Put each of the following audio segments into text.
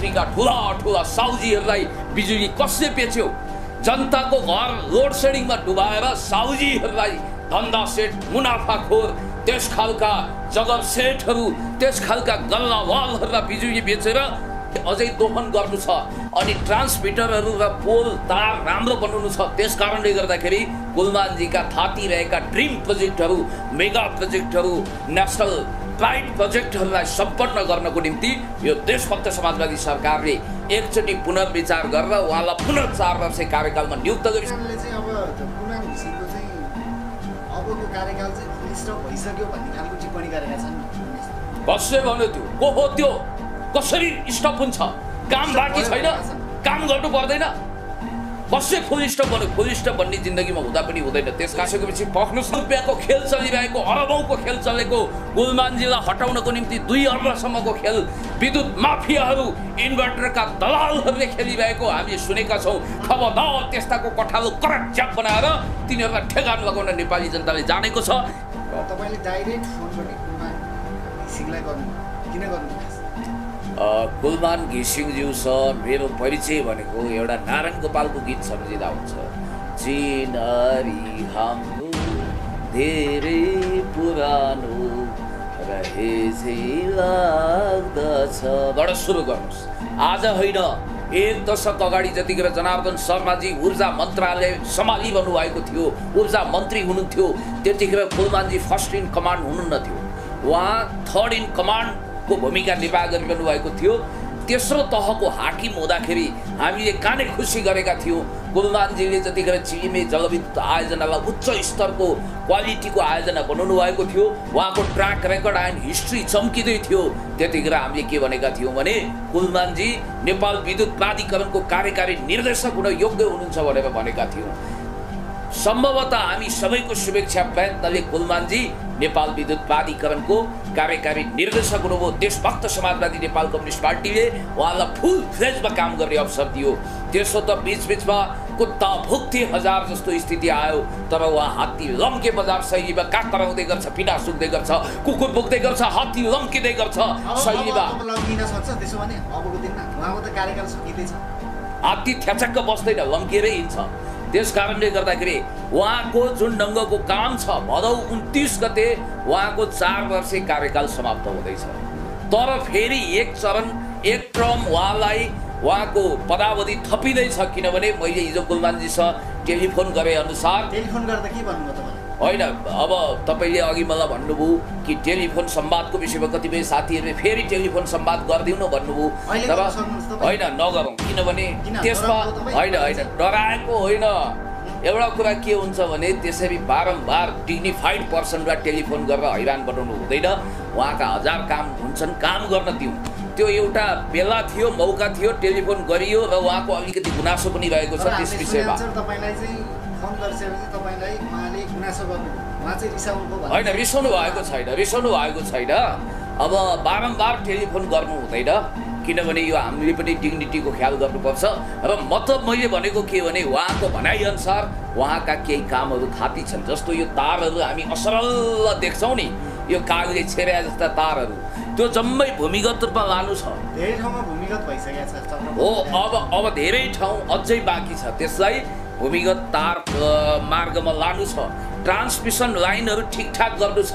इन्डस्ट्रीका ठुला ठुला साउजीहरूलाई बिजुली कसले बेच्यो? जनताको घर लोड सेडिङमा डुबाएर साउजीहरूलाई धन्दा सेठ मुनाफाखोर त्यस खालका जगत सेठहरू त्यस खालका गल्लावालहरूलाई बिजुली बेचेर अझै दोहन गर्नु छ अनि ट्रान्समिटरहरू र पोल तार राम्रो बनाउनु छ। त्यस कारणले गर्दाखेरि गुलमानजीका थाती रहेका ड्रिम प्रोजेक्टहरू मेगा प्रोजेक्टहरू नेसनल प्राइड प्रोजेक्टहरूलाई सम्पन्न गर्नको निम्ति यो देशभक्त समाजवादी सरकारले एकचोटि पुनर्विचार गरेर उहाँलाई पुनः 4 वर्ष कार्यकालमा नियुक्त गरिसक्यो। अब कुमार घिसिङको चाहिँ अबको कार्यकाल चाहिँ स्टप भइसक्यो भन्ने खालको टिप्पणी गरेका छन्। कसले भन्यो त्यो? को हो त्यो? कसरी स्टप हुन्छ? काम बाँकी छैन? काम गर्नु पर्दैन? कसले फुल स्टप भन्यो? फुल स्टप भन्ने जिन्दगीमा हुँदा पनि हुँदैन। त्यस कारणपछि पख्नुस् रुपियाँको खेल चलिरहेको अरबौँको खेल चलेको गुलमानजीलाई हटाउनको निम्ति 2 अर्बसम्मको खेल विद्युत माफियाहरू इन्भर्टरका दलालहरूले खेलिरहेको हामी सुनेका छौँ। खबरदार त्यस्ताको कठालो करच्याप बनाएर तिनीहरूलाई ठेगान लगाउन नेपाली जनताले जानेको छ। तपाईले डाइरेक्ट फोन पनि कुमार घिसिङलाई गर्नु किन गर्नु? गुलमान घिसिङज्यूसँग मेरो परिचय भनेको एउटा नारायण गोपालको गीत सम्झिँदा हुन्छ। चिनारी हाम्रो धेरै पुरानो रहेछै लाग्दछ बाट सुरु गर्नुहोस्। आज होइन 1 दशक अगाडि जतिखेर जनार्दन शर्माजी ऊर्जा मन्त्रालय सम्हालिरहनु भएको थियो, ऊर्जा मन्त्री हुनुहुन्थ्यो, त्यतिखेर गुलमानजी फर्स्ट इन कमान्ड हुनुहुन्न थियो, उहाँ थर्ड इन कमान्ड को भूमिका निर्वाह गरिरहनु भएको थियो। तेस्रो तहको हाकिम हुँदाखेरि हामीले काने खुसी गरेका थियौँ। गुलमानजीले जतिखेर चिलिमे जलविद्युत आयोजनालाई उच्च स्तरको क्वालिटीको आयोजना बनाउनु भएको थियो, उहाँको ट्र्याक रेकर्ड एन्ड हिस्ट्री चम्किँदै थियो। त्यतिखेर हामीले के भनेका थियौँ भने गुलमानजी नेपाल विद्युत प्राधिकरणको कार्यकारी निर्देशक हुन योग्य हुनुहुन्छ भनेर भनेका थियौँ। सम्भवतः हामी सबैको शुभेच्छा प्रयत्नले गुलमानजी नेपाल विद्युत प्राधिकरणको कार्यकारी निर्देशक हुनुभयो। देशभक्त समाजवादी नेपाल कम्युनिस्ट पार्टीले उहाँलाई फुल फ्लेजमा काम गर्ने अवसर दियो। त्यसो त बीचबीचमा कुत्ता भुक्थे हजार जस्तो स्थिति आयो, तर उहाँ हात्ती लम्के बजार शैलीमा काग कराउँदै गर्छ, पिना सुक्दै गर्छ, कुकुर भुक्दै गर्छ, हात्ती लम्किँदै गर्छ शैलीमा। त्यसो भने अबको दिनमा उहाँको त कार्यकाल सकिँदैछ, हात्ती थ्याचक्क बस्दैन, लम्किएरै हिँड्छ। त्यस कारणले गर्दाखेरि उहाँको जुन ढङ्गको काम छ, भदौ 29 गते उहाँको 4 वर्षे कार्यकाल समाप्त हुँदैछ। तर फेरि एक चरण एक टर्म उहाँको पदावधि थपिँदैछ। किनभने मैले हिजो गुलमानजीसँग टेलिफोन गरे अनुसार टेलिफोन गर्दा के भन्नुभयो तपाईले? होइन, अब तपाईँले अघि मलाई भन्नुभयो कि टेलिफोन संवादको विषयमा कतिपय साथीहरूले फेरि टेलिफोन संवाद गरिदिउँ न भन्नुभयो। तर होइन, नगरौँ। किनभने त्यसमा होइन डराएको होइन। एउटा कुरा के हुन्छ भने त्यसरी बारम्बार डिग्निफाइड पर्सनलाई टेलिफोन गरेर हैरान बनाउनु हुँदैन। उहाँका 1000 काम हुन्छन्, काम गर्न दिउँ। त्यो एउटा बेला थियो, मौका थियो, टेलिफोन गरियो र उहाँको अलिकति गुनासो पनि रहेको छ त्यस विषयमा। होइन, रिसाउनु भएको छैन। अब बारम्बार टेलिफोन गर्नु हुँदैन, किनभने यो हामीले पनि डिग्निटीको ख्याल गर्नुपर्छ। र मतलब मैले भनेको के भने उहाँको भनाइअनुसार उहाँका केही कामहरू थाती छन्। जस्तो यो तारहरू हामी असरल देख्छौँ नि, यो कागले छेर्या जस्ता तारहरू, त्यो जम्मै भूमिगत रूपमा लानु छ। धेरै ठाउँमा भूमिगत भइसकेको छ हो। अब धेरै ठाउँ अझै बाँकी छ, त्यसलाई भूमिगत तार मार्गमा लानु छ। ट्रान्समिसन लाइनहरू ठिकठाक गर्नु छ।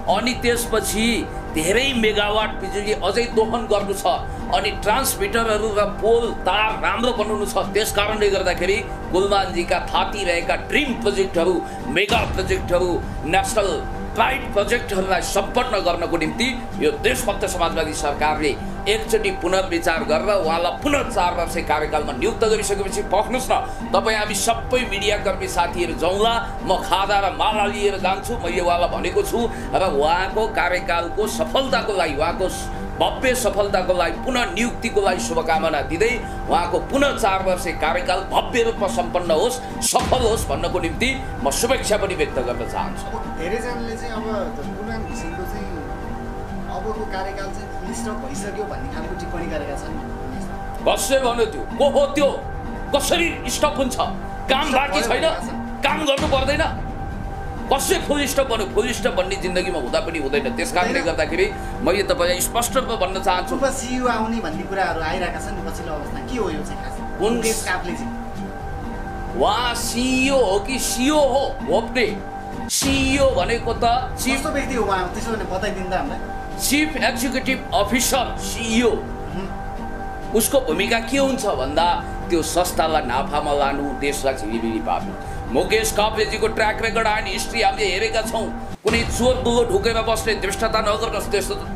अनि त्यसपछि धेरै मेगावाट बिजुली अझै दोहन गर्नु छ। अनि ट्रान्समिटरहरू र पोल तार राम्रो बनाउनु छ। त्यस कारणले गर्दाखेरि गुलमानजीका थाती रहेका ड्रिम प्रोजेक्टहरू मेगा प्रोजेक्टहरू नेसनल प्राइड प्रोजेक्टहरूलाई सम्पन्न गर्नको निम्ति यो देशभक्त समाजवादी सरकारले एकचोटि पुनर्विचार गरेर उहाँलाई पुनः 4 वर्ष कार्यकालमा नियुक्त गरिसकेपछि पख्नुस् न, तपाईँ हामी सबै मिडियाकर्मी साथीहरू जाउँला, म खाजा र माला लिएर जान्छु। मैले उहाँलाई भनेको छु र उहाँको कार्यकालको सफलताको लागि, उहाँको भव्य सफलताको लागि, पुनः नियुक्तिको लागि शुभकामना दिँदै उहाँको पुनः 4 वर्ष कार्यकाल भव्य रूपमा सम्पन्न होस्, सफल होस् भन्नको निम्ति म शुभेच्छा पनि व्यक्त गर्न चाहन्छु। धेरैजनाले चाहिँ अब कुमार घिसिङको चाहिँ अबको कार्यकाल चाहिँ फुल स्टप भइसक्यो भन्ने खालको टिप्पणी गरेका छन्। कसले भन्यो त्यो? को हो त्यो? कसरी स्टप हुन्छ? काम बाँकी छैन? काम गर्नु पर्दैन? कसै फुल स्टप बन्यो फुल स्टप भन्ने जिन्दगीमा हुँदा पनि हुँदैन। त्यस कारणले गर्दाखेरि मैले तपाईँलाई स्पष्ट रूपमा भन्न चाहन्छु सिइओ आउने भन्ने कुराहरू आइरहेका छन् पछिल्लो अवस्था के हो यो चाहिँ खास मुकेश काफ्ले चाहिँ उहाँ सिइओ हो कि सिओ हो होप्ने सिइओ भनेको त कस्तो व्यक्ति हो उहाँ त्यसो भने बताइदिनु त हामीलाई चिफ एक्जिक्युटिभ अफिसर सिइओ उसको भूमिका के हुन्छ भन्दा त्यो संस्थालाई नाफामा लानु देशलाई झिलिमिली पार्नु। मुकेश काफ्लेजीको ट्र्याक रेकर्ड एन्ड हिस्ट्री हामीले हेरेका छौँ। कुनै चोर दुलो ढुकेमा बस्ने दृष्टता नगर्नुहोस्।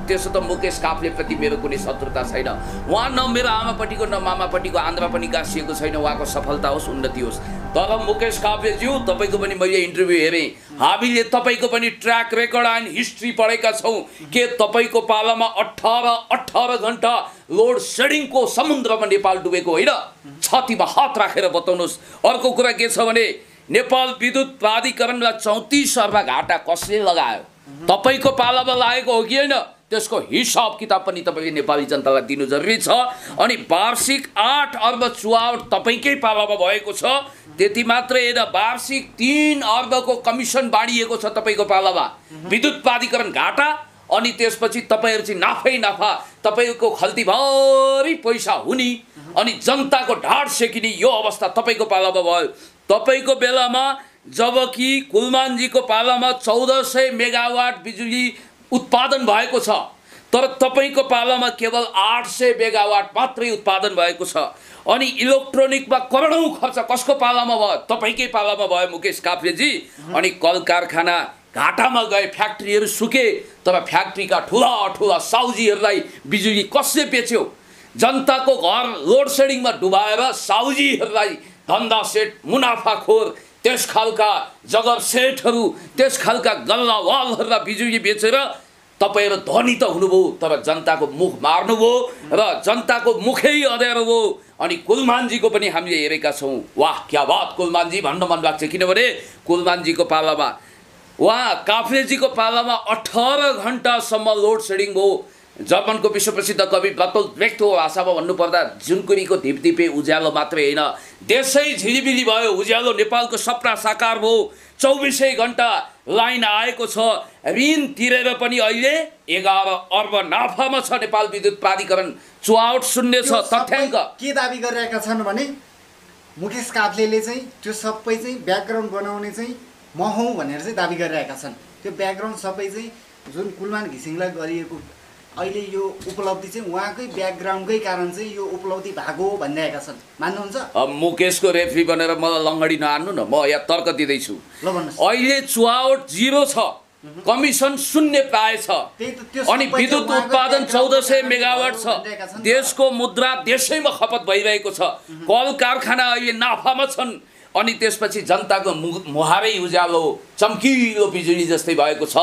त्यसो त मुकेश काफ्लेप्रति मेरो कुनै शत्रुता छैन। उहाँ न मेरो आमापट्टिको न मामापट्टिको आन्द्रा पनि गाँसिएको छैन। उहाँको सफलता होस् उन्नति होस्। तर मुकेश काफ्लेज्यू तपाईँको पनि मैले इन्टरभ्यू हेरेँ। हामीले तपाईँको पनि ट्र्याक रेकर्ड एन्ड हिस्ट्री पढेका छौँ। के तपाईँको पालामा 18 घण्टा लोड सेडिङको समुद्रमा नेपाल डुबेको होइन? छातीमा हात राखेर बताउनुहोस्। अर्को कुरा के छ भने नेपाल विद्युत प्राधिकरणलाई 34 अर्ब घाटा कसले लगायो? तपाईँको पालामा लागेको हो कि होइन? त्यसको हिसाब किताब पनि तपाईँले नेपाली जनतालाई दिनु जरुरी छ। अनि वार्षिक 8 अर्ब चुहावट तपाईँकै पालामा भएको छ। त्यति मात्रै होइन, वार्षिक 3 अर्बको कमिसन बाँडिएको छ तपाईँको पालामा। विद्युत प्राधिकरण घाटा अनि त्यसपछि तपाईँहरू चाहिँ नाफै नाफा तपाईँको खल्तीभरि पैसा हुने अनि जनताको ढाड सेकिने यो अवस्था तपाईँको पालामा भयो। तपाईँको बेलामा जबकि कुलमानजीको पालामा 1400 मेगावाट बिजुली उत्पादन भएको छ तर तपाईँको पालामा केवल 800 मेगावाट मात्रै उत्पादन भएको छ। अनि इलेक्ट्रोनिकमा करोडौं खर्च कसको पालामा भयो? तपाईँकै पालामा भयो मुकेश काफ्लेजी। अनि कल कारखाना घाटामा गए, फ्याक्ट्रीहरू सुके, तर फ्याक्ट्रीका ठुला ठुला साउजीहरूलाई बिजुली कसले बेच्यो? जनताको घर लोड सेडिङमा डुबाएर साउजीहरूलाई धन्दा सेठ मुनाफाखोर त्यस खालका जगर सेठहरू त्यस खालका गल्लावालहरूलाई बिजुली बेचेर तपाईँहरू धनी त हुनुभयो तर जनताको मुख मार्नुभयो र जनताको मुखै अँध्यारो भयो। अनि कुलमानजीको पनि हामीले हेरेका छौँ। वाह क्या बात कुलमानजी भन्न मन लाग्छ। किनभने कुलमानजीको पालामा उहाँ काफ्लेजीको पालामा 18 घण्टासम्म लोड सेडिङ भयो। जर्मनको विश्वप्रसिद्ध कवि बर्टोल्ट ब्रेख्टको भाषामा भन्नुपर्दा जुनकुरीको धिपधिपे उज्यालो मात्रै होइन देशै झिलिमिली भयो। उज्यालो नेपालको सपना साकार भयो। 24 घण्टा लाइन आएको छ। ऋण तिरेर पनि अहिले 11 अर्ब नाफामा छ नेपाल विद्युत प्राधिकरण। चुहावट शून्य छ। तथ्याङ्क के दाबी गरिरहेका छन् भने मुकेश काफ्लेले चाहिँ त्यो सबै चाहिँ ब्याकग्राउन्ड बनाउने चाहिँ म हौँ भनेर चाहिँ दाबी गरिरहेका छन्। त्यो ब्याकग्राउन्ड सबै चाहिँ जुन कुलमान घिसिङलाई गरिएको अहिले यो उपलब्धि चाहिँ उहाँकै ब्याकग्राउन्डकै कारण चाहिँ यो उपलब्धि भएको हो भनिरहेका छन्। मान्नुहुन्छ? अब मुकेशको रेफ्री बनेर मलाई लङ्गडी नहान्नु न। म यहाँ तर्क दिँदैछु। ल भन्नुहोस्। अहिले चुहावट 0 छ, कमिसन शून्य प्राय छ। अनि विद्युत उत्पादन 1400 मेगावाट छ। देशको मुद्रा देशैमा खपत भइरहेको छ। कल कारखाना अहिले नाफामा छन्। अनि त्यसपछि जनताको मुहारै उज्यालो चम्किलो बिजुली जस्तै भएको छ।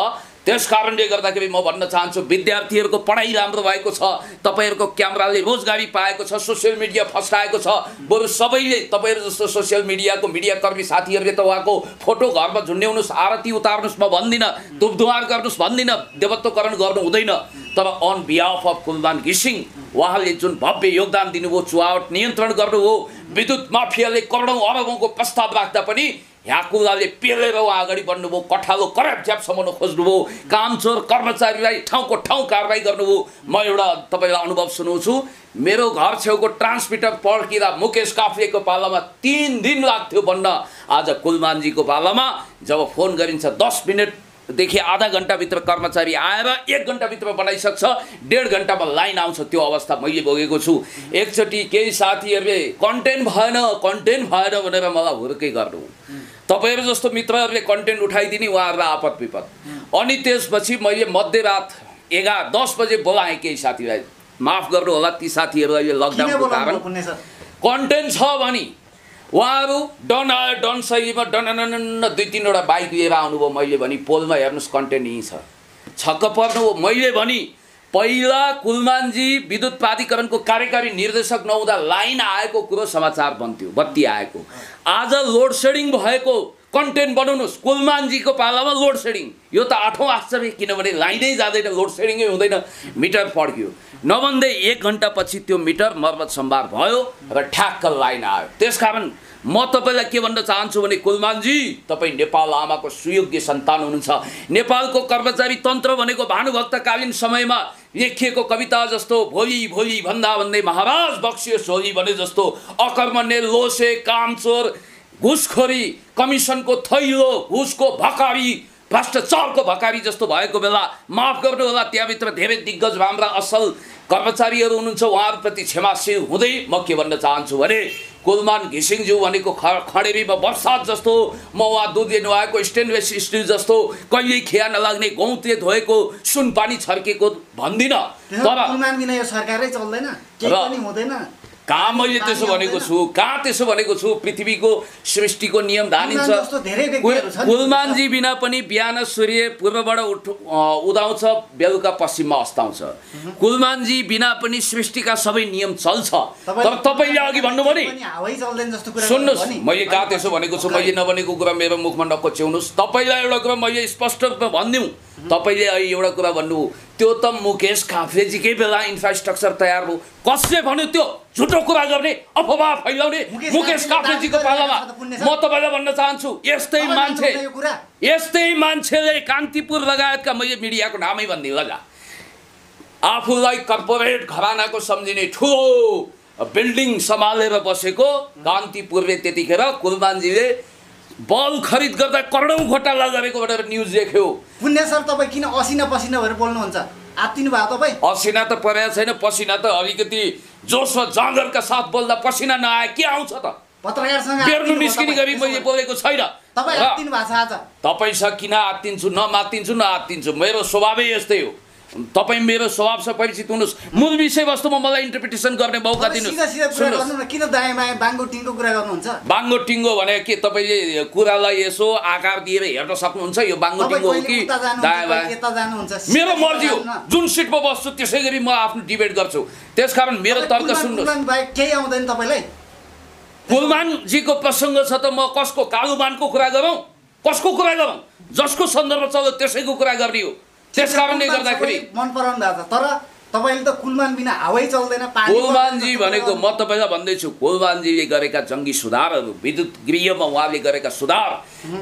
त्यस कारणले गर्दाखेरि म भन्न चाहन्छु विद्यार्थीहरूको पढाइ राम्रो भएको छ। तपाईँहरूको क्यामेराले रोजगारी पाएको छ। सोसियल मिडिया फस्टाएको छ। बरु सबैले तपाईँहरू जस्तो सोसियल मिडियाको मिडियाकर्मी साथीहरूले त उहाँको फोटो घरमा झुन्ड्याउनुहोस्, आरती उतार्नुहोस् म भन्दिनँ, धुपधुवार गर्नुहोस् भन्दिनँ, देवत्वकरण गर्नु हुँदैन। तर अन बिहाफ अफ कुलमान घिसिङ उहाँले जुन भव्य योगदान दिनुभयो, चुहावट नियन्त्रण गर्नुभयो, विद्युत माफियाले करोडौं अरबौंको प्रस्ताव राख्दा पनि ह्याकुलाले पेलेर उहाँ अगाडि बढ्नुभयो। कठालो कराप झ्याप समाउन खोज्नुभयो। कामचोर कर्मचारीलाई ठाउँको ठाउँ कारवाही गर्नुभयो। म एउटा तपाईँलाई अनुभव सुनाउँछु। मेरो घर छेउको ट्रान्समिटर पड्किँदा मुकेश काफ्लेको पालामा 3 दिन लाग्थ्यो बन्न। आज कुलमानजीको पालामा जब फोन गरिन्छ 10 मिनटदेखि आधा घण्टाभित्र कर्मचारी आएर 1 घण्टाभित्र बनाइसक्छ। 1.5 घण्टामा लाइन आउँछ। त्यो अवस्था मैले भोगेको छु। एकचोटि केही साथीहरूले कन्टेन्ट भएन भनेर मलाई हुर्कै गर्नु। तपाईहरु जस्तो मित्रहरूले कन्टेन्ट उठाइदिने उहाँहरूलाई आपत विपद। अनि त्यसपछि मैले मध्यरात 10 बजे बोलाएँ केही साथीलाई। माफ गर्नु होला ती साथीहरू अहिले लकडाउनको कारण कन्टेन्ट छ भने उहाँहरू डन शैलीमा डन 2-3 वटा बाइक लिएर आउनुभयो। मैले भने पोलमा हेर्नुहोस् कन्टेन्ट यहीँ छ। छक्क पर्नु हो। मैले भने पहिला कुलमानजी विद्युत प्राधिकरणको कार्यकारी निर्देशक नहुँदा लाइन आएको कुरो समाचार बन्थ्यो, बत्ती आएको। आज लोड सेडिङ भएको कन्टेन्ट बनाउनुहोस्। कुलमानजीको पालामा लोड सेडिङ, यो त 8औं आश्चर्य। किनभने लाइनै जाँदैन, लोड सेडिङै हुँदैन, मिटर पड्क्यो। नभन्दै 1 घण्टापछि त्यो मिटर मर्मत सम्भार भयो र ठ्याक्क लाइन आयो। त्यसकारण म तपाईँलाई के भन्न चाहन्छु भने कुलमानजी तपाईँ नेपाल आमाको सुयोग्य सन्तान हुनुहुन्छ। नेपालको कर्मचारी तन्त्र भनेको भानुभक्तकालीन समयमा लेखिएको कविता जस्तो भोलि भोलि भन्दा भन्दै महाराज बक्सियो झोली भने जस्तो अकर्मण्य लोसे कामचोर घुसखोरी कमिसनको थैलो घुसको भकारी भ्रष्टाचारको भकारी जस्तो भएको बेला माफ गर्नु होला, त्यहाँभित्र धेरै दिग्गज राम्रा असल कर्मचारीहरू हुनुहुन्छ, उहाँहरूप्रति क्षमाशील हुँदै म के भन्न चाहन्छु भने कुलमान घिसिङज्यू भनेको खडेरीमा बर्सात जस्तो म उहाँ दुधले नुहाएको स्टेनलेस स्टिल जस्तो कहिल्यै खिया नलाग्ने गौँतले धोएको सुनपानी छर्केको भन्दिनँ, तर कुलमान बिना यो सरकारै चल्दैन, केही पनि हुँदैन। कहाँ मैले त्यसो भनेको छु, कहाँ त्यसो भनेको छु? पृथ्वीको सृष्टिको नियम धानिन्छ। कुलमानजी बिना पनि बिहान सूर्य पूर्वबाट उदाउँछ, बेलुका पश्चिममा अस्ताउँछ। कुलमानजी बिना पनि सृष्टिका सबै नियम चल्छ। तर तपाईँले अघि भन्नुभयो नि, सुन्नुहोस्, मैले कहाँ त्यसो भनेको छु? मैले नभनेको कुरा मेरो मुखमा नकोच्याउनुहोस्। तपाईँलाई एउटा कुरा मैले स्पष्ट रूपमा भनिदिउँ, तपाईँले अहिले एउटा कुरा भन्नुभयो, त्यो त मुकेश काफ्लेजीकै बेला इन्फ्रास्ट्रक्चर तयार भयो। कसले भन्यो त्यो? झुटो कुरा गर्ने, अफवाह फैलाउने मुकेश काफ्लेजीको पालामा। म तपाईँलाई भन्न चाहन्छु, यस्तै मान्छेले कान्तिपुर लगायतका, मैले मिडियाको नामै भनिदिउँ ल, आफूलाई कर्पोरेट घरानाको सम्झिने ठुलो बिल्डिङ सम्हालेर बसेको कान्तिपुरले त्यतिखेर कुलमानजीले बल खरिद गर्दा करोडौँ घोटाला गरेको भनेर न्युज देख्यो। पुण्य सर तपाईँ किन असिना पसिना भएर बोल्नुहुन्छ? आत्तिनु भयो तपाईँ? असिना त परेको छैन, पसिना त अलिकति जोस र जाँगरका साथ बोल्दा पसिना नआए के आउँछ त? पत्रकारसँग बेर्नु निस्किने गरी मैले बोलेको छैन। तपाईँ आत्तिनु भएको छ आज। तपाईँसँग किन आत्तिन्छु? नमात्तिन्छु, नआत्तिन्छु, मेरो स्वभावै यस्तै हो। तपाईँ मेरो स्वभावसँग परिचित हुनुहोस्। मूल विषयवस्तुमा मलाई इन्टरप्रिटेसन गर्ने मौका दिनुहोस्। किन दायाँ बायाँ बाङ्गो टिङ्गो कुरा गर्नुहुन्छ? बाङ्गो टिङ्गो भने के तपाईँले कुरालाई यसो आकार दिएर हेर्न सक्नुहुन्छ? यो बाङ्गो टिङ्गो हो कि दायाँ बायाँ? मेरो मर्जी हो, जुन सिटमा बस्छु त्यसै गरी म आफ्नो डिबेट गर्छु। त्यसकारण मेरो तर्क सुन्नुहोस्। केही आउँदैन तपाईँलाई? कुलमानजीको प्रसङ्ग छ त म कसको कालुमानको कुरा गरौँ? कसको कुरा गरौँ? जसको सन्दर्भ चल्यो त्यसैको कुरा गर्ने हो। त्यसकारणले गर्दाखेरि मन पराउनु भएको छ, तर तपाईँले त कुलमान बिना हावै चल्दैन। कुलमानजी भनेको म तपाईँलाई भन्दैछु, कुलमानजीले गरेका जङ्गी सुधारहरू, विद्युत गृहमा उहाँले गरेका सुधार,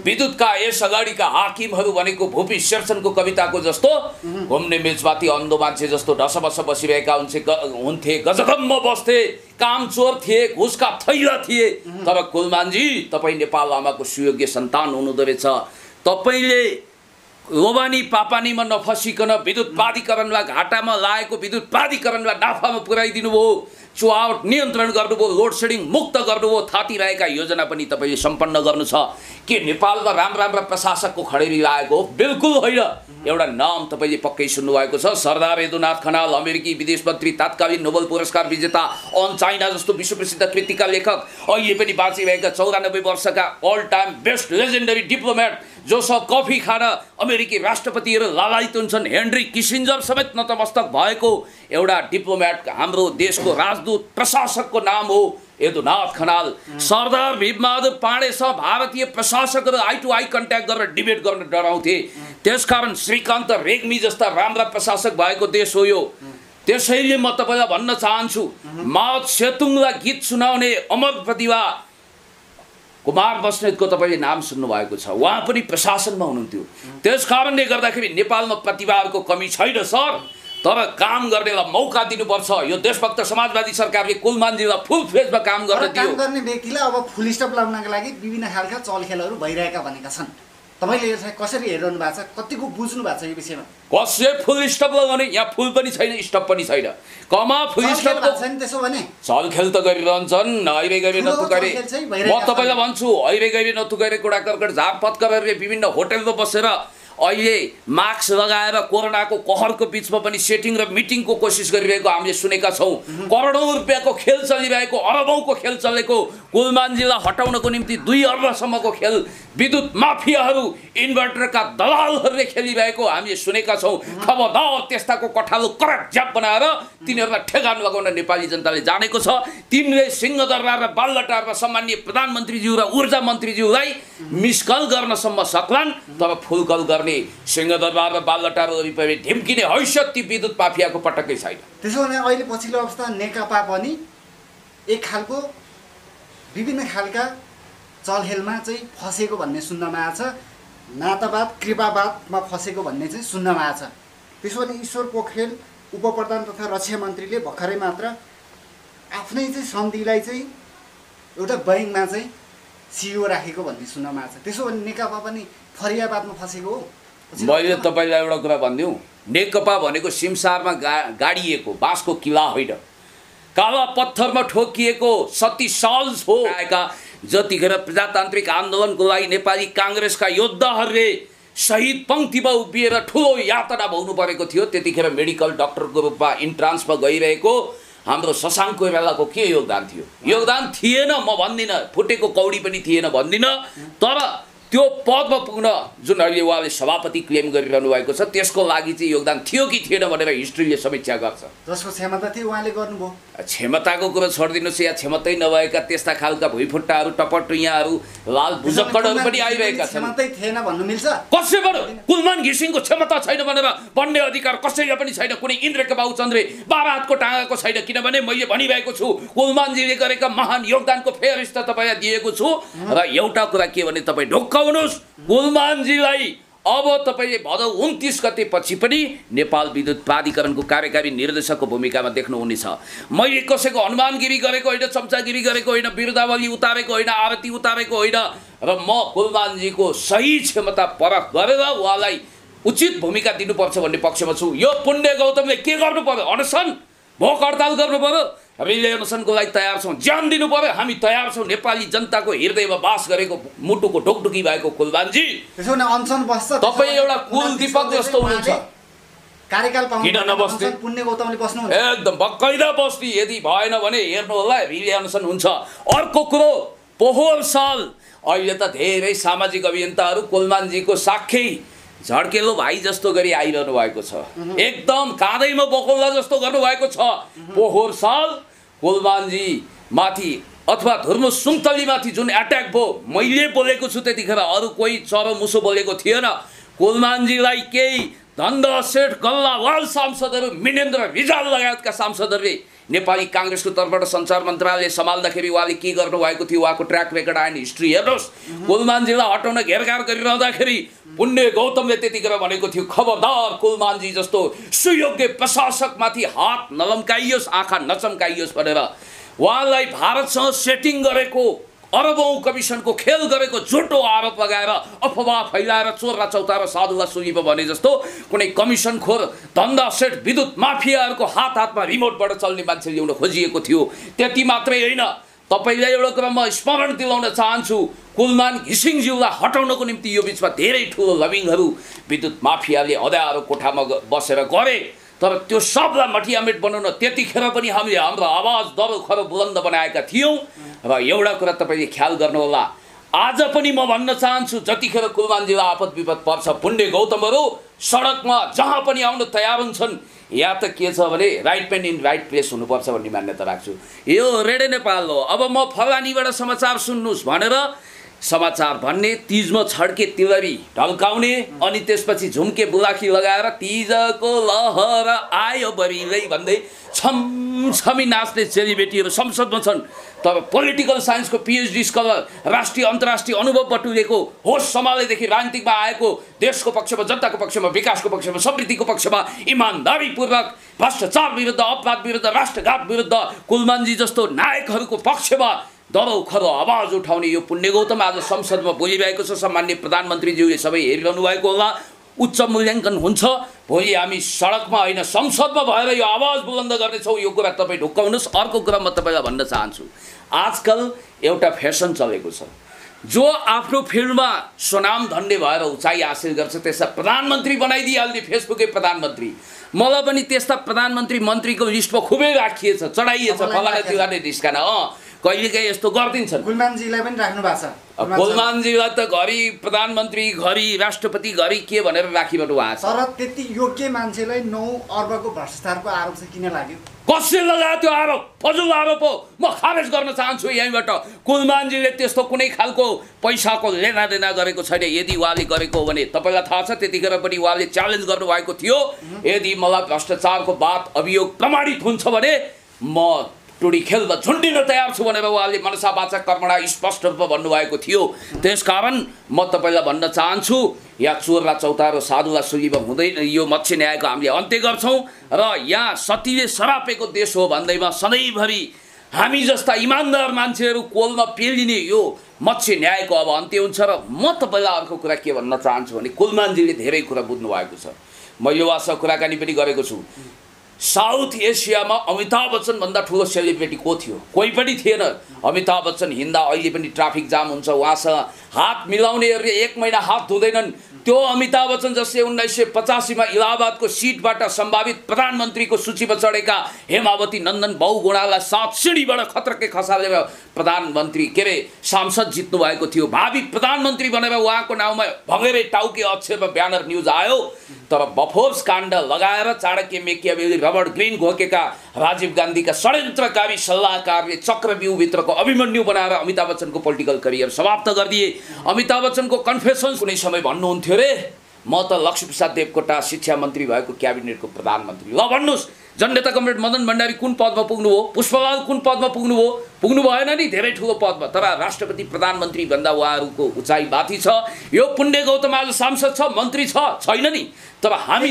विद्युतका यस अगाडिका हाकिमहरू भनेको भूपी शेरचनको कविताको जस्तो घुम्ने मेचमाथि अन्धो मान्छे जस्तो ढसबस बसिरहेका हुन्थे, गजगम्म बस्थे, कामचोर थिए, घुसका थैला थिए। तर कुलमानजी तपाईँ नेपाल आमाको सुयोग्य सन्तान हुनुहुँदो रहेछ। तपाईँले लोबानी पापानीमा नफसिकन विद्युत प्राधिकरणलाई घाटामा लागेको विद्युत प्राधिकरणलाई नाफामा पुर्याइदिनु भयो, चुहावट नियन्त्रण गर्नुभयो, लोड सेडिङ मुक्त गर्नुभयो, थाती रहेका योजना पनि तपाईँले सम्पन्न गर्नु छ। के नेपालमा राम्रा प्रशासकको खडेरी लागेको हो? बिल्कुल होइन। एउटा नाम तपाईँले पक्कै सुन्नुभएको छ, सरदार यदुनाथ खनाल, अमेरिकी विदेश मन्त्री, तात्कालीन नोबेल पुरस्कार विजेता, अन चाइना जस्तो विश्वप्रसिद्ध कृतिका लेखक, अहिले पनि बाँचिरहेका 94 वर्षका all time best legendary diplomat, जो सब कफी खान अमेरिकी राष्ट्रपतिहरू लालायित हुन्छन्, हेनरी किसिन्जर समेत नतमस्तक भएको एउटा डिप्लोमेट, हाम्रो देशको राजदूत प्रशासकको नाम हो यदुनाथ खनाल। सरदार भीमबहादुर पाण्डेसँग भारतीय प्रशासकहरू आई टु आई कन्ट्याक्ट गरेर डिबेट गर्न डराउँथे। त्यसकारण श्रीकान्त रेग्मी जस्ता राम्रा प्रशासक भएको देश हो यो। त्यसैले म तपाईँलाई भन्न चाहन्छु, माओ सेतुङलाई गीत सुनाउने अमर प्रतिभा कुमार बस्नेतको तपाईँले नाम सुन्नुभएको छ, उहाँ पनि प्रशासनमा हुनुहुन्थ्यो। त्यस कारणले गर्दाखेरि नेपालमा प्रतिभाहरूको कमी छैन सर, तर काम गर्नेलाई मौका दिनुपर्छ। यो देशभक्त समाजवादी सरकारले कुलमानजीलाई फुल फेजमा काम गर्न दियो। काम गर्ने व्यक्तिलाई अब फुल स्टप लगाउनका लागि विभिन्न खालका चलखेलहरू भइरहेका भनेका छन्। तपाईँले यसलाई कसरी हेरिरहनु भएको छ? कतिको बुझ्नु भएको छ यो विषयमा? कसले फुल स्टप लगाउने? यहाँ फुल पनि छैन, स्टप पनि छैन। कमा फुल स्टप छैन त्यसो भने चलखेल त गरिरहन्छन्। अहिले गरी नथुकारे म तपाईँलाई भन्छु, अहिले गरी नथुकारे कुरा कर्कट झारपत गरेर विभिन्न होटलमा बसेर अहिले मास्क लगाएर कोरोनाको कहरको बिचमा पनि सेटिङ र मिटिङको कोसिस गरिरहेको हामीले सुनेका छौँ। करोडौँ रुपियाँको खेल चलिरहेको, अरबौँको खेल चलेको, कुलमानजीलाई हटाउनको निम्ति 2 अर्बसम्मको खेल विद्युत माफियाहरू, इन्भर्टरका दलालहरूले खेलिरहेको हामीले सुनेका छौँ। खबरदार त्यस्ताको कठालो करट ज्याप बनाएर तिनीहरूलाई ठेगान लगाउन नेपाली जनताले जानेको छ। तिनले सिंहदरबार र बालटारमा सम्माननीय प्रधानमन्त्रीज्यू र ऊर्जा मन्त्रीज्यूलाई मिसकल गर्नसम्म सक्लान्, तर फुलकल गर्ने गर्ने सिंहदरबार र बालटार वरिपरि ढिम्किने हैसियत ती विद्युत माफियाको पटक्कै छैन। त्यसो भने अहिले पछिल्लो अवस्था नेकपा पनि एक खालको विभिन्न खालका चलखेलमा चाहिँ फसेको भन्ने सुन्नमा आछ, नातावाद कृपावादमा फसेको भन्ने चाहिँ सुन्नमा आछ। त्यसो भने ईश्वर पोखरेल उपप्रधान तथा रक्षा मन्त्रीले भर्खरै मात्र आफ्नै चाहिँ सन्धिलाई चाहिँ एउटा बैङ्कमा चाहिँ सिइओ राखेको भन्ने सुन्नमा आछ। त्यसो भने नेकपा पनि फरियावादमा फसेको हो। मैले तपाईँलाई एउटा कुरा भनिदिउँ, नेकपा भनेको सिमसारमा गाडिएको बाँसको किला होइन, काला पत्थरमा ठोकिएको 37 साल हो आएका जतिखेर प्रजातान्त्रिक आन्दोलनको लागि नेपाली काङ्ग्रेसका योद्धाहरूले शहीद पङ्क्तिमा उभिएर ठुलो यातना भोग्नु परेको थियो, त्यतिखेर मेडिकल डक्टरको रूपमा इन्ट्रान्समा गइरहेको हाम्रो शशाङ्क कोइरालाको के योगदान थियो? योगदान थिएन म भन्दिनँ, फुटेको कौडी पनि थिएन भन्दिनँ, तर त्यो पदमा पुग्न जुन अहिले उहाँले सभापति क्लेम गरिरहनु भएको छ त्यसको लागि चाहिँ योगदान थियो कि थिएन भनेर हिस्ट्रीले समीक्षा गर्छ। जसको क्षमता थियो उहाँले गर्नुभयो। क्षमताको कुरा छोडिदिनुहोस्, या क्षमतै नभएका त्यस्ता खालका भुइँफुट्टाहरू टपटुइयाहरू लाल बुझक्कडहरू पनि आइरहेका छन्। क्षमतै थिएन भन्नु मिल्छ? कसैबाट कुलमान घिसिङको क्षमता छैन भनेर भन्ने अधिकार कसैले पनि छैन। कुनै इन्द्रका बाबु चन्द्रे 12 हातको टाँगाको छैन, किनभने मैले भनिरहेको छु कुलमानजीले गरेका महान योगदानको फेरिस्त तपाईँलाई दिएको छु। र एउटा कुरा के भने तपाईँ ढुक्काउनुहोस्, कुलमानजीलाई अब तपाईँले भदौ 29 गते पछि पनि नेपाल विद्युत प्राधिकरणको कार्यकारी निर्देशकको भूमिकामा देख्नुहुनेछ। मैले कसैको हनुमानगिरी गरेको होइन, चम्चागिरी गरेको होइन, बिरुदावली उतारेको होइन, आरती उतारेको होइन, र म कुलमानजीको सही क्षमता परख गरेर उहाँलाई उचित भूमिका दिनुपर्छ भन्ने पक्षमा छु। यो पुण्य गौतमले के गर्नु पर्यो? अनसन भोक हडताल गर्नु पर्यो? हामीले अनसनको लागि तयार छौँ, ज्यान दिनु पर्यो, हामी तयार छौँ। नेपाली जनताको हृदयमा बास गरेको मुटुको ढोकढुकी भएको कुलमानजी, त्यसो भने अनसन बस्छ। तपाईँ एउटा कुल दीपक जस्तो हुनुहुन्छ, कार्यकाल पाउनु किन नबस्ने? पुण्य गौतमले बस्नुहुन्छ एकदम बक्कैदा बस्ने। यदि भएन भने हेर्नु होला रिले अनसन हुन्छ। अर्को कुरो, पोहोर साल अहिले त धेरै सामाजिक अभियन्ताहरू कुलमानजीको साख्यै झड्केलो भाइ जस्तो गरी आइरहनु भएको छ, एकदम काँधैमा बोकौला जस्तो गर्नुभएको छ। पोहोर साल कुलमानजी माथि अथवा धुर्मु सुन्तलीमाथि जुन एट्याक भयो, मैले बोलेको छु त्यतिखेर, अरू कोही चरो मुसो बोलेको थिएन। कुलमानजीलाई केही धन्दा सेठ गल्लावाल सांसदहरू, मिनेन्द्र रिजाल लगायतका सांसदहरूले नेपाली काङ्ग्रेसको तर्फबाट सञ्चार मन्त्रालय सम्हाल्दाखेरि उहाँले के गर्नुभएको थियो, उहाँको ट्र्याक रेकर्ड आएन, हिस्ट्री हेर्नुहोस्। कुलमानजीलाई हटाउन घेरघार गरिरहँदाखेरि पुण्य गौतमले त्यतिखेर भनेको थियो, खबरदार कुलमानजी जस्तो सुयोग्य प्रशासकमाथि हात नलम्काइयोस्, आँखा नचम्काइयोस् भनेर उहाँलाई भारतसँग सेटिङ गरेको, अरबौं कमिसनको खेल गरेको झुटो आरोप लगाएर अफवाह फैलाएर चोर र चौतारा साधुवा सुगी भने जस्तो कुनै कमिसनखोर धन्दा सेट विद्युत माफियाहरूको हातमा रिमोटबाट चल्ने मान्छे ल्याउन खोजिएको थियो। त्यति मात्रै होइन, तपाईँलाई एउटा कुरा म स्मरण दिलाउन चाहन्छु, कुलमान घिसिङज्यूलाई हटाउनको निम्ति यो बिचमा धेरै ठुलो लबिङहरू विद्युत माफियाले अँध्यारो कोठामा बसेर गरे, तर त्यो सबलाई मटियामेट बनाउन त्यतिखेर पनि हामीले हाम्रो आवाज दरो खरो बुलन्द बनाएका थियौँ। र एउटा कुरा तपाईँले ख्याल गर्नुहोला, आज पनि म भन्न चाहन्छु, जतिखेर कुलमानजीलाई आपद विपद पर्छ, पुण्य गौतमहरू सडकमा जहाँ पनि आउन तयार हुन्छन्। या त के छ भने right man in right place हुनुपर्छ भन्ने मान्यता राख्छु। यो रेडियो नेपाल हो, अब म फलानीबाट समाचार सुन्नुहोस् भनेर समाचार भन्ने, तिजमा छड्के तिलरी ढल्काउने, अनि त्यसपछि झुम्के बुलाखी लगाएर तिजको लहर आयो बरिलै भन्दै छमछमी नाच्ने चेलीबेटीहरू संसदमा छन्। तर पोलिटिकल साइन्सको पिएचडी स्कलर, राष्ट्रिय अन्तर्राष्ट्रिय अनुभव बटुलेको, होस सम्हालेदेखि राजनीतिकमा आएको, देशको पक्षमा, जनताको पक्षमा, विकासको पक्षमा, समृद्धिको पक्षमा इमान्दारीपूर्वक भ्रष्टाचार विरुद्ध, अपराध विरुद्ध, राष्ट्रघात विरुद्ध कुलमानजी जस्तो नायकहरूको पक्षमा दरो खरो आवाज उठाउने यो पुण्य गौतम आज संसदमा बोलिरहेको छ। सम्माननीय प्रधानमन्त्रीज्यूले सबै हेरिरहनु भएको होला, उच्च मूल्याङ्कन हुन्छ। भोलि हामी सडकमा होइन संसदमा भएर यो आवाज बुलन्द गर्नेछौँ, यो कुरा तपाईँ ढुक्काउनुहोस्। अर्को कुरा म तपाईँलाई भन्न चाहन्छु, आजकल एउटा फेसन चलेको छ, जो आफ्नो फिल्डमा सुनाम धन्य भएर उचाइ हासिल गर्छ त्यसलाई प्रधानमन्त्री बनाइदिइहाल्ने, फेसबुकै प्रधानमन्त्री। मलाई पनि त्यस्ता प्रधानमन्त्री मन्त्रीको लिस्टमा खुबै राखिएछ, चढाइएछ, फलाना तिलाले निस्कन। कहिलेकाहीँ यस्तो गरिदिन्छन्। कुलमानजीलाई पनि राख्नु भएको छ। कुलमानजीलाई त घरि प्रधानमन्त्री, घरि राष्ट्रपति, घरि के भनेर राखिबट उहाँ छ। तर त्यति योग्य मान्छेलाई 9 अर्बको भ्रष्टाचारको आरोप चाहिँ किन लाग्यो? कसले लगायो त्यो आरोप? फजुल आरोप हो। म खारेज गर्न चाहन्छु यहीँबाट। कुलमानजीले त्यस्तो कुनै खालको पैसाको लेनादेना गरेको छैन। यदि उहाँले गरेको हो भने तपाईँलाई थाहा छ त्यतिखेर पनि उहाँले च्यालेन्ज गर्नुभएको थियो, यदि मलाई भ्रष्टाचारको बात अभियोग प्रमाणित हुन्छ भने म टुडी खेलमा झुन्डिन तयार छु भनेर उहाँले मनसा वाचा कर्मणा स्पष्ट रूपमा भन्नुभएको थियो। त्यसकारण म तपाईँलाई भन्न चाहन्छु, यहाँ चोर र चौतारो साधुलाई सुलीमा हुँदैन। यो मत्स्य न्यायको हामीले अन्त्य गर्छौँ र यहाँ सतीले सरापेको देश हो भन्दैमा सधैँभरि हामी जस्ता इमान्दार मान्छेहरू कोलमा पेलिने यो मत्स्य न्यायको अब अन्त्य हुन्छ। र म तपाईँलाई अर्को कुरा के भन्न चाहन्छु भने कुलमानजीले धेरै कुरा बुझ्नु भएको छ। मैले उहाँसँग कुराकानी पनि गरेको छु। साउथ एसियामा अमिताभ बच्चन भन्दा ठुलो सेलिब्रिटी को थियो? कोही पनि थिएन। अमिताभ बच्चन हिँड्दा अहिले पनि ट्राफिक जाम हुन्छ, उहाँसँग हात मिलाउनेहरूले 1 महिना हात धुँदैनन्। त्यो अमिताभ बच्चन जसले 1985 मा इलाहाबादको सिटबाट सम्भावित प्रधानमन्त्रीको सूचीमा चढेका हेमावती नन्दन बहुगुणालाई 7 सिँढीबाट खतरके खसालेर प्रधानमन्त्री के अरे सांसद जित्नु भएको थियो। भावी प्रधानमन्त्री भनेर उहाँको नाउँमा भगेरै टाउके अक्षरमा ब्यानर न्युज आयो। तर बफोर्स काण्ड लगाएर चाणक्य मेकियावेली रबर्ट ग्रीन घोकेका राजीव गान्धीका षड्यन्त्रकारी सल्लाहकारले चक्रव्यूहभित्रको अभिमन्यु बनाएर अमिताभ बच्चनको पोलिटिकल करियर समाप्त गरिदिए। अमिताभ बच्चनको कन्फेसन कुनै समय भन्नुहुन्थ्यो रे, म त लक्ष्मीप्रसाद देवकोटा शिक्षा मन्त्री भएको क्याबिनेटको प्रधानमन्त्री। ल भन्नुहोस्, जननेता कमरेड मदन भण्डारी कुन पदमा पुग्नुभयो? पुष्पलाल कुन पदमा पुग्नुभयो? पुग्नु भएन नि धेरै ठुलो पदमा। तर राष्ट्रपति प्रधानमन्त्री भन्दा उहाँहरूको उचाइ माथि छ। यो पुण्य गौतम आज सांसद छ, मन्त्री छैन नि। तर हामी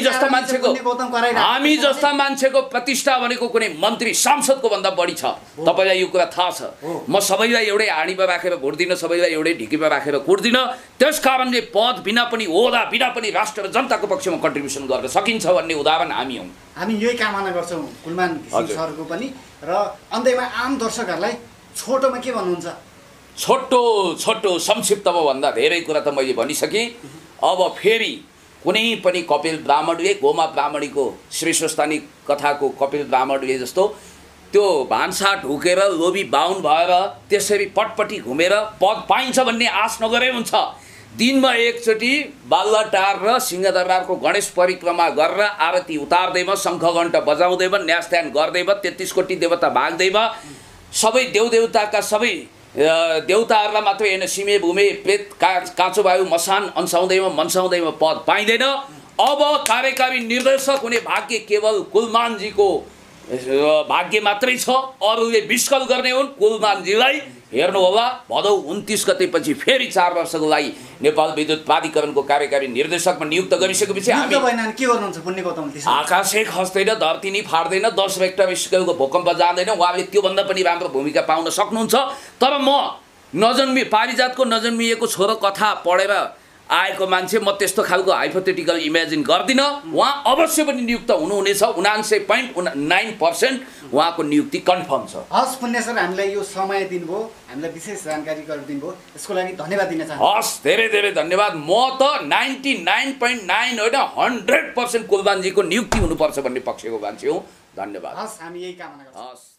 जस्ता मान्छेको प्रतिष्ठा भनेको कुनै मन्त्री सांसदको भन्दा बढी छ। तपाईँलाई यो कुरा थाहा छ। म सबैलाई एउटै हाँडीमा राखेर भोट्दिनँ, सबैलाई एउटै ढिकीमा राखेर कुट्दिनँ। त्यस कारणले पद बिना पनि, ओदा बिना पनि राष्ट्र र जनताको पक्षमा कन्ट्रिब्युसन गर्न सकिन्छ भन्ने उदाहरण हामी हौँ। हामी यही कामना गर्छौँ कुलमान घिसिङ सरको पनि। र अन्त्यमा आम दर्शकहरूलाई छोटोमा के भन्नुहुन्छ? छोटो संक्षिप्तमा भन्दा धेरै कुरा त मैले भनिसकेँ। अब फेरि कुनै पनि कपिल ब्राह्मणले, गोमा ब्राह्मणीको श्रेष्ठस्थानी कथाको कपिल ब्राह्मणले जस्तो त्यो भान्सा ढुकेर लोभी बाहुन भएर त्यसरी पटपटी घुमेर पद पाइन्छ भन्ने आश नगरे हुन्छ। दिनमा एकचोटि बाल्लाटार र सिंहदरबारको गणेश परिक्रमा गरेर आरती उतार्दैमा, शङ्खघण्ट बजाउँदैमा, न्यासध्यान गर्दैमा, 33 कोटी देवता भाग्दैमा, सबै देवदेवताका सबै देवताहरूलाई मात्रै होइन, सिमे भूमे प्रेत काँचो वायु मसान मनसाउँदैमा पद पाइँदैन। अब कार्यकारी निर्देशक हुने भाग्य केवल कुलमानजीको भाग्य मात्रै छ। अरूले विस्कल गर्ने हुन्। कुलमानजीलाई हेर्नुहोला, भदौ 29 गतेपछि फेरि 4 वर्षको लागि नेपाल विद्युत प्राधिकरणको कार्यकारी निर्देशकमा नियुक्त गरिसकेपछि हामी के गर्नुहुन्छ? पुण्य गौतम आकाशै खस्दैन, धरती नै फाट्दैन, 10 रेक्टर स्केलको भूकम्प जाँदैन। उहाँले त्योभन्दा पनि राम्रो भूमिका पाउन सक्नुहुन्छ। तर म पारिजातको नजन्मिएको छोरो कथा पढेर आएको मान्छे, म त्यस्तो खालको हाइपोथेटिकल इमेजिन गर्दिनँ। उहाँ अवश्य पनि नियुक्त हुनुहुनेछ। 99.9% उहाँको नियुक्ति कन्फर्म छ। हस् पुण्य सर, हामीलाई यो समय दिनुभयो, हामीलाई विशेष जानकारी गरिदिनुभयो, यसको लागि धन्यवाद दिन चाहन्छु। हस्, धेरै धेरै धन्यवाद। म त 99.9 होइन 100% कुलमानजीको नियुक्ति हुनुपर्छ भन्ने पक्षको मान्छे हुँ। धन्यवाद। हस्, हामी यही कामना गर्छौँ। हस्।